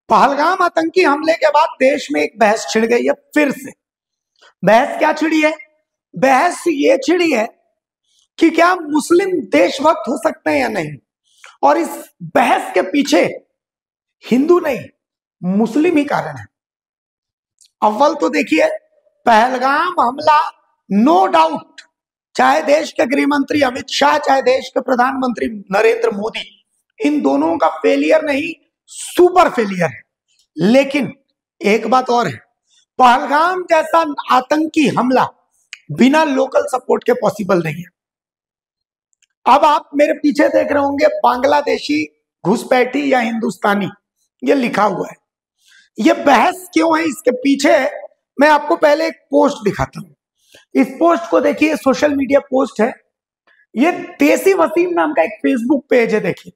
पहलगाम आतंकी हमले के बाद देश में एक बहस छिड़ गई है फिर से। बहस क्या छिड़ी है? बहस ये छिड़ी है कि क्या मुस्लिम देशभक्त हो सकते हैं या नहीं। और इस बहस के पीछे हिंदू नहीं मुस्लिम ही कारण है। अव्वल तो देखिए, पहलगाम हमला नो डाउट, चाहे देश के गृह मंत्री अमित शाह, चाहे देश के प्रधानमंत्री नरेंद्र मोदी, इन दोनों का फेलियर नहीं सुपर फेलियर है। लेकिन एक बात और है, पहलगाम जैसा आतंकी हमला बिना लोकल सपोर्ट के पॉसिबल नहीं है। अब आप मेरे पीछे देख रहे होंगे बांग्लादेशी, घुसपैठी या हिंदुस्तानी, ये लिखा हुआ है। ये बहस क्यों है इसके पीछे मैं आपको पहले एक पोस्ट दिखाता हूं। इस पोस्ट को देखिए, सोशल मीडिया पोस्ट है। ये देसी वसीम नाम का एक फेसबुक पेज है। देखिए,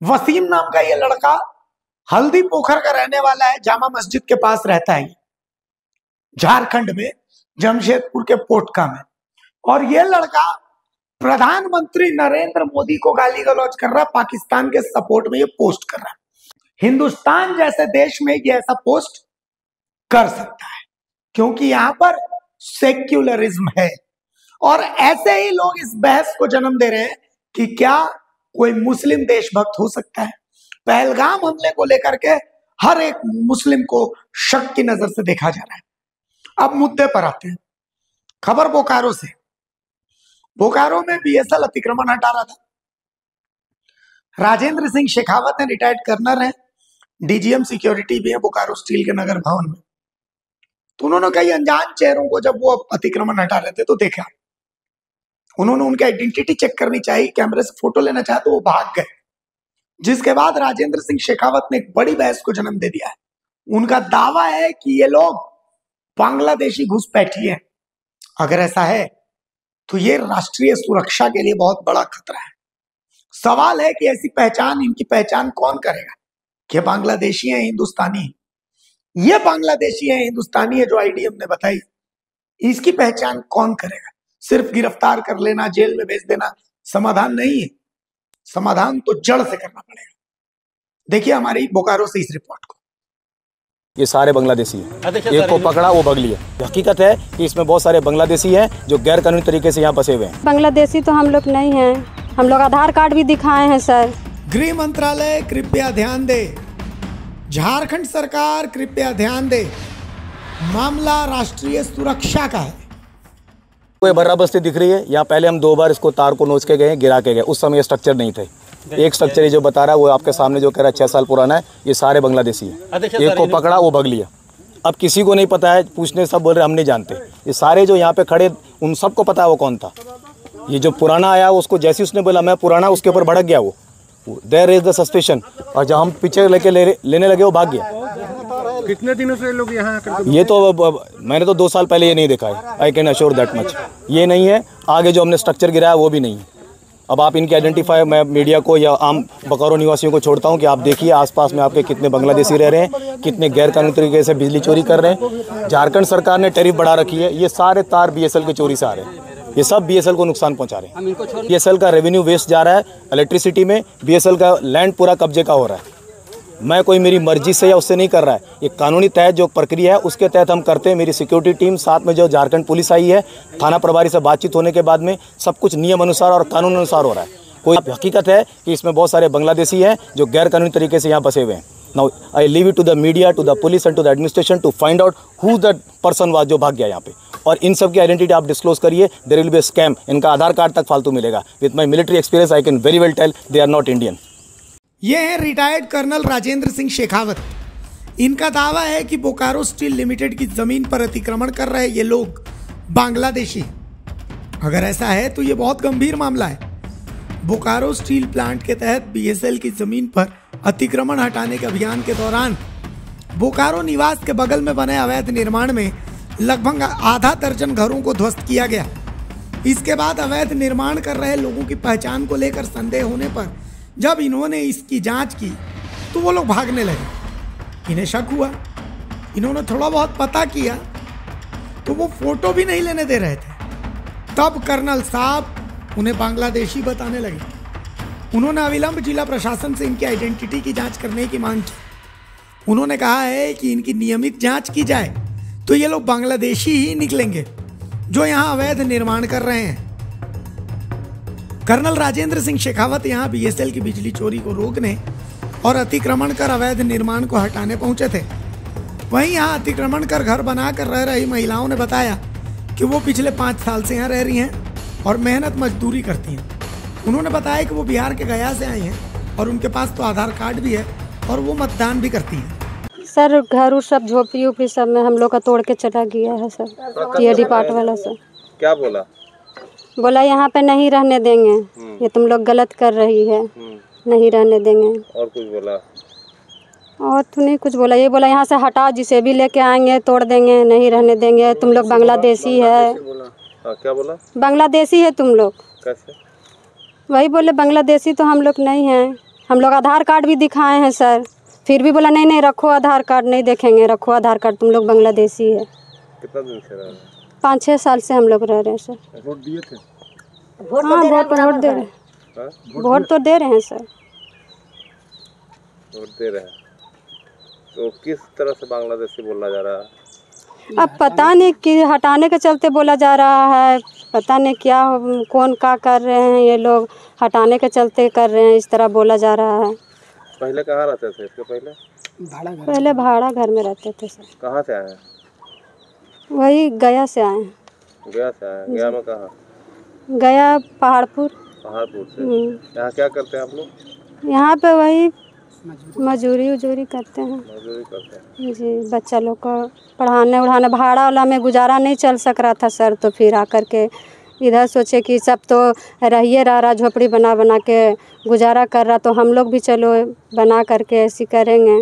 वसीम नाम का ये लड़का हल्दी पोखर का रहने वाला है, जामा मस्जिद के पास रहता है, झारखंड में जमशेदपुर के पोटका में। और ये लड़का प्रधानमंत्री नरेंद्र मोदी को गाली गलौज कर रहा है, पाकिस्तान के सपोर्ट में ये पोस्ट कर रहा है। हिंदुस्तान जैसे देश में ये ऐसा पोस्ट कर सकता है क्योंकि यहां पर सेक्युलरिज्म है। और ऐसे ही लोग इस बहस को जन्म दे रहे हैं कि क्या कोई मुस्लिम देशभक्त हो सकता है। पहलगाम हमले को लेकर के हर एक मुस्लिम को शक की नजर से देखा जा रहा है। अब मुद्दे पर आते हैं। खबर बोकारो से। बोकारो में बीएसएल अतिक्रमण हटा रहा था। राजेंद्र सिंह शेखावत है, रिटायर्ड कर्नल है, डीजीएम सिक्योरिटी भी है बोकारो स्टील के नगर भवन में। तो उन्होंने कई अनजान चेहरों को जब वो अतिक्रमण हटा रहे थे तो देखा, उन्होंने उनकी आइडेंटिटी चेक करनी चाहिए, कैमरे से फोटो लेना चाहे तो वो भाग गए। जिसके बाद राजेंद्र सिंह शेखावत ने एक बड़ी बहस को जन्म दे दिया है। उनका दावा है कि ये लोग बांग्लादेशी घुसपैठी हैं। अगर ऐसा है तो ये राष्ट्रीय सुरक्षा के लिए बहुत बड़ा खतरा है। सवाल है कि ऐसी पहचान, इनकी पहचान कौन करेगा कि बांग्लादेशी है, हिंदुस्तानी है। ये बांग्लादेशी है, हिंदुस्तानी है जो आईडीएम ने बताई, इसकी पहचान कौन करेगा? सिर्फ गिरफ्तार कर लेना, जेल में भेज देना समाधान नहीं है। समाधान तो जड़ से करना पड़ेगा। देखिए हमारी बोकारो से इस रिपोर्ट को। ये सारे बांग्लादेशी हैं। एक को पकड़ा, वो भग लिया। हकीकत है कि इसमें बहुत सारे बांग्लादेशी हैं जो गैर कानूनी तरीके से यहाँ बसे हुए हैं। बांग्लादेशी तो हम लोग नहीं हैं, हम लोग आधार कार्ड भी दिखाए हैं सर। गृह मंत्रालय कृपया ध्यान दे, झारखंड सरकार कृपया ध्यान दे, मामला राष्ट्रीय सुरक्षा का है। कोई बर्राबस्ती दिख रही है। यहाँ पहले हम 2 बार इसको तार को नोच के गए, गिरा के गए। उस समय स्ट्रक्चर नहीं थे। एक स्ट्रक्चर ये जो बता रहा है वो आपके सामने जो कह रहा है 6 साल पुराना है। ये सारे बांग्लादेशी हैं। एक को पकड़ा, वो भग लिया। अब किसी को नहीं पता है, पूछने सब बोल रहे हम नहीं जानते। ये सारे जो यहाँ पे खड़े उन सबको पता है वो कौन था। ये जो पुराना आया उसको जैसे उसने बोला मैं पुराना, उसके ऊपर भड़क गया वो। There is the suspicion. और जब हम पीछे लेने लगे वो भाग गया। कितने दिनों से लोग यहाँ? ये तो मैंने तो 2 साल पहले ये नहीं देखा है। I can assure that much. ये नहीं है। आगे जो हमने स्ट्रक्चर गिराया वो भी नहीं है। अब आप इनकी आइडेंटिफाई, मैं मीडिया को या आम बोकारो निवासियों को छोड़ता हूं कि आप देखिए आसपास में आपके कितने बांग्लादेशी रह रहे हैं, कितने गैर कानूनी तरीके से बिजली चोरी कर रहे हैं। झारखंड सरकार ने टैरिफ बढ़ा रखी है। ये सारे तार बीएसएल की चोरी से आ रहे हैं। ये सब बीएसएल को नुकसान पहुंचा रहे हैं। बीएसएल का रेवेन्यू वेस्ट जा रहा है इलेक्ट्रिसिटी में। बीएसएल का लैंड पूरा कब्जे का हो रहा है। मैं कोई मेरी मर्जी से या उससे नहीं कर रहा है। ये कानूनी तहत जो प्रक्रिया है उसके तहत हम करते हैं। मेरी सिक्योरिटी टीम, साथ में जो झारखंड पुलिस आई है, थाना प्रभारी से बातचीत होने के बाद में सब कुछ नियम अनुसार और कानून अनुसार हो रहा है। कोई हकीकत है कि इसमें बहुत सारे बांग्लादेशी हैं जो गैर कानूनी तरीके से यहाँ बसे हुए हैं। Now I leave it to the media, to the police and to the administration to find out who the person was जो भाग गया यहाँ पे। और इन सब की आइडेंटिटी आप डिस्क्लोज करिए। There will be a scam. इनका आधार कार्ड तक फालतू मिलेगा। With my military experience I can very well tell they are not Indian. ये है रिटायर्ड कर्नल राजेंद्र सिंह शेखावत। इनका दावा है कि बोकारो स्टील लिमिटेड की जमीन पर अतिक्रमण कर रहे ये लोग बांग्लादेशी। अगर ऐसा है तो ये बहुत गंभीर मामला है। बोकारो स्टील प्लांट के तहत बीएसएल की जमीन पर अतिक्रमण हटाने के अभियान के दौरान बोकारो निवास के बगल में बने अवैध निर्माण में लगभग आधा दर्जन घरों को ध्वस्त किया गया। इसके बाद अवैध निर्माण कर रहे लोगों की पहचान को लेकर संदेह होने पर जब इन्होंने इसकी जांच की तो वो लोग भागने लगे। इन्हें शक हुआ, इन्होंने थोड़ा बहुत पता किया तो वो फोटो भी नहीं लेने दे रहे थे। तब कर्नल साहब उन्हें बांग्लादेशी बताने लगे। उन्होंने अविलंब जिला प्रशासन से इनकी आइडेंटिटी की जांच करने की मांग की। उन्होंने कहा है कि इनकी नियमित जांच की जाए तो ये लोग बांग्लादेशी ही निकलेंगे जो यहां अवैध निर्माण कर रहे हैं। कर्नल राजेंद्र सिंह शेखावत यहां बीएसएल की बिजली चोरी को रोकने और अतिक्रमण कर अवैध निर्माण को हटाने पहुंचे थे। वहीं यहां अतिक्रमण कर घर बनाकर रह रही महिलाओं ने बताया कि वो पिछले 5 साल से यहाँ रह रही हैं और मेहनत मजदूरी करती हैं। उन्होंने बताया कि वो बिहार के गया से आई हैं और उनके पास तो आधार कार्ड भी है और वो मतदान भी करती हैं। सर घर सब झोपड़ी उपड़ी सब में हम लोग का तोड़ के चला गया है सर, ये डिपार्टमेंट वाला सर। क्या बोला? बोला यहाँ पे नहीं रहने देंगे, ये तुम लोग गलत कर रही है, नहीं रहने देंगे। और कुछ बोला? और तो नहीं कुछ बोला, ये बोला यहाँ से हटाओ, जिसे भी लेके आएंगे तोड़ देंगे, नहीं रहने देंगे, तुम लोग बांग्लादेशी है। क्या बोला? बांग्लादेशी है तुम लोग। कैसे? वही बोले बांग्लादेशी तो हम लोग नहीं हैं, हम लोग आधार कार्ड भी दिखाए हैं सर, फिर भी बोला नहीं नहीं रखो आधार कार्ड, नहीं देखेंगे, रखो आधार कार्ड, तुम लोग बांग्लादेशी है। कितना दिन से रह रहे हैं? 5-6 साल से हम लोग रह रहे हैं सर। वोट दिए थे? हाँ वोट दे रहे हैं, वोट तो दे रहे हैं सर। वोट दे रहे हैं तो किस तरह से बांग्लादेशी बोला जा रहा है? अब पता नहीं कि हटाने के चलते बोला जा रहा है, पता नहीं क्या कौन का कर रहे हैं ये लोग, हटाने के चलते कर रहे हैं, इस तरह बोला जा रहा है। पहले कहाँ रहते थे? इसके पहले भाड़ा घर में रहते थे सर। कहाँ से आए हैं? वही गया से आए हैं। गया से आए? गया में कहाँ? गया पहाड़पुर। पहाड़पुर से। यहाँ क्या करते हैं आप लोग? यहाँ पे वही मजदूरी उजूरी करते हैं। मजदूरी करते हैं जी, बच्चा लोग को पढ़ाने उड़ाने, भाड़ा वाला में गुजारा नहीं चल सक रहा था सर, तो फिर आकर के इधर सोचे कि सब तो रहिए रहा झोपड़ी बना बना के गुजारा कर रहा, तो हम लोग भी चलो बना करके ऐसी करेंगे।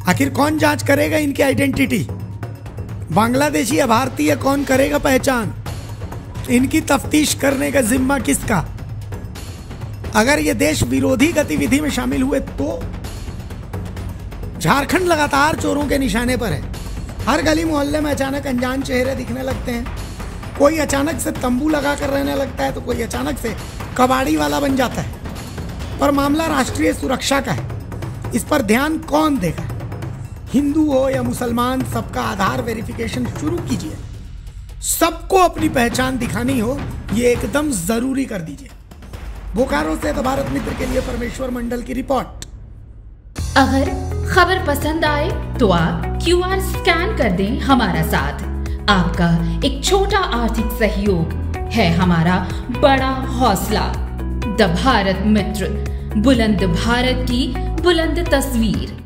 आखिर कौन जांच करेगा इनकी आइडेंटिटी? बांग्लादेशी या भारतीय कौन करेगा पहचान? इनकी तफ्तीश करने का जिम्मा किसका? अगर ये देश विरोधी गतिविधि में शामिल हुए तो झारखंड लगातार चोरों के निशाने पर है। हर गली मोहल्ले में अचानक अनजान चेहरे दिखने लगते हैं, कोई अचानक से तंबू लगा कर रहने लगता है तो कोई अचानक से कबाड़ी वाला बन जाता है। पर मामला राष्ट्रीय सुरक्षा का है, इस पर ध्यान कौन देगा? हिंदू हो या मुसलमान, सबका आधार वेरिफिकेशन शुरू कीजिए। सबको अपनी पहचान दिखानी हो, ये एकदम जरूरी कर दीजिए। बोकारो से तो भारत मित्र के लिए परमेश्वर मंडल की रिपोर्ट। अगर खबर पसंद आए तो आप QR स्कैन कर दें हमारा साथ। आपका एक छोटा आर्थिक सहयोग है हमारा बड़ा हौसला। द भारत मित्र, बुलंद भारत की बुलंद तस्वीर।